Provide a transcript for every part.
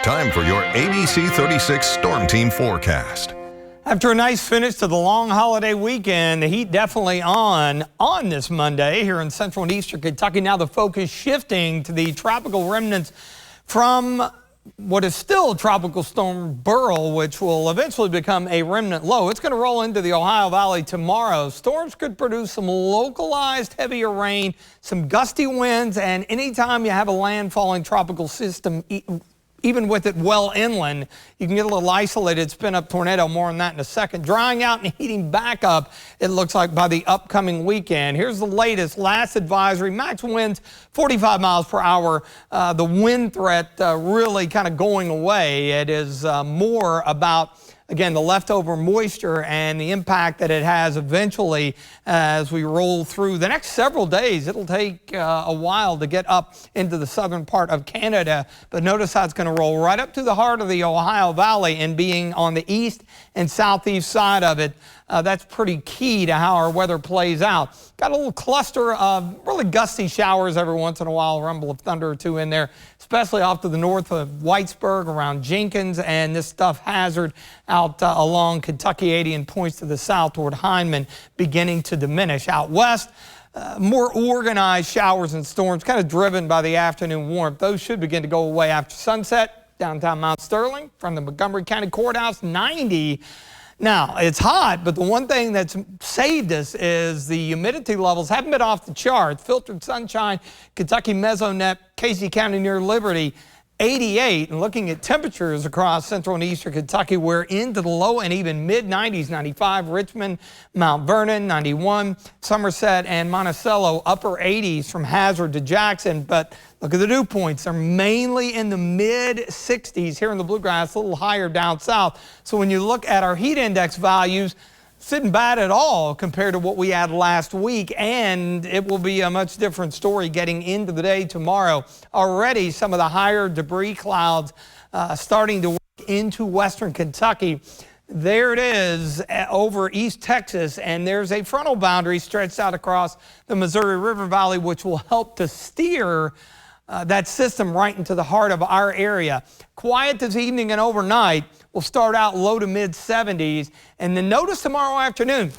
Time for your ABC 36 Storm Team forecast. After a nice finish to the long holiday weekend, the heat definitely on this Monday here in central and eastern Kentucky. Now the focus shifting to the tropical remnants from what is still Tropical Storm Beryl, which will eventually become a remnant low. It's going to roll into the Ohio Valley tomorrow. Storms could produce some localized heavier rain, some gusty winds, and anytime you have a landfalling tropical system, even with it well inland, you can get a little isolated spin-up tornado. More on that in a second. Drying out and heating back up, it looks like, by the upcoming weekend. Here's the latest, last advisory. Max winds 45 miles per hour. The wind threat really kind of going away. It is more about, again, the leftover moisture and the impact that it has eventually as we roll through the next several days. It'll take a while to get up into the southern part of Canada, but notice how it's going to roll right up to the heart of the Ohio Valley, and being on the east and southeast side of it, that's pretty key to how our weather plays out. Got a little cluster of really gusty showers every once in a while, a rumble of thunder or two in there, especially off to the north of Whitesburg, around Jenkins, and this stuff hazard out along Kentucky 80 and points to the south toward Hindman, beginning to diminish. Out west, more organized showers and storms, kind of driven by the afternoon warmth. Those should begin to go away after sunset. Downtown Mount Sterling from the Montgomery County Courthouse, 90. Now, it's hot, but the one thing that's saved us is the humidity levels haven't been off the charts. Filtered sunshine, Kentucky Mesonet, Casey County near Liberty, 88. And looking at temperatures across central and eastern Kentucky, we're into the low and even mid-90s. 95, Richmond, Mount Vernon, 91, Somerset and Monticello, upper 80s from Hazard to Jackson. But look at the dew points. They're mainly in the mid-60s here in the Bluegrass, a little higher down south. So when you look at our heat index values, it isn't bad at all compared to what we had last week, and it will be a much different story getting into the day tomorrow. Already some of the higher debris clouds starting to work into western Kentucky. There it is over East Texas, and there's a frontal boundary stretched out across the Missouri River Valley, which will help to steer that system right into the heart of our area. Quiet this evening and overnight. We'll start out low to mid 70s. And then notice tomorrow afternoon,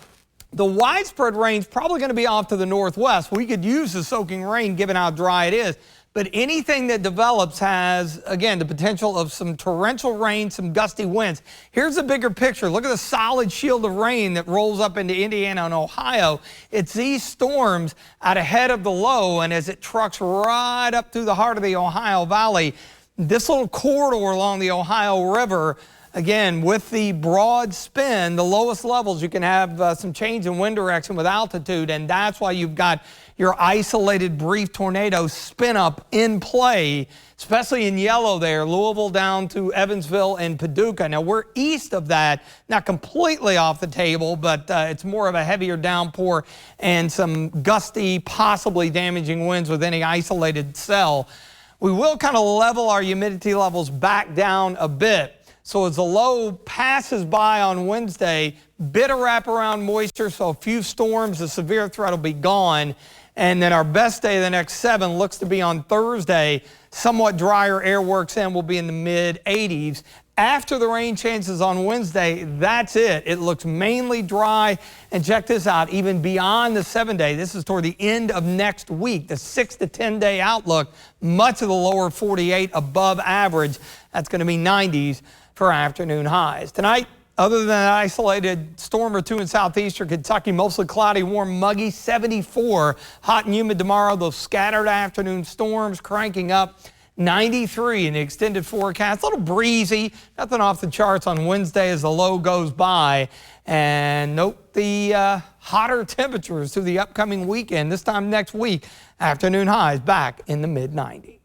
the widespread rain's probably going to be off to the northwest. We could use the soaking rain given how dry it is. But anything that develops has, again, the potential of some torrential rain, some gusty winds. Here's a bigger picture. Look at the solid shield of rain that rolls up into Indiana and Ohio. It's these storms out ahead of the low, and as it trucks right up through the heart of the Ohio Valley, this little corridor along the Ohio River, again, with the broad spin, the lowest levels, you can have some change in wind direction with altitude, and that's why you've got your isolated brief tornado spin up in play, especially in yellow there, Louisville down to Evansville and Paducah. Now we're east of that, not completely off the table, but it's more of a heavier downpour and some gusty, possibly damaging winds with any isolated cell. We will kind of level our humidity levels back down a bit. So as the low passes by on Wednesday, bit of wraparound moisture, so a few storms, the severe threat will be gone. And then our best day of the next 7 looks to be on Thursday. Somewhat drier air works in, will be in the mid-80s. After the rain chances on Wednesday, that's it. It looks mainly dry. And check this out, even beyond the 7-day, this is toward the end of next week, the 6 to 10-day outlook, much of the lower 48 above average. That's going to be 90s for afternoon highs. Tonight, other than an isolated storm or two in southeastern Kentucky, mostly cloudy, warm, muggy, 74. Hot and humid tomorrow, those scattered afternoon storms cranking up. 93 in the extended forecast. A little breezy, nothing off the charts on Wednesday as the low goes by. And note the hotter temperatures through the upcoming weekend. This time next week, afternoon highs back in the mid-90s.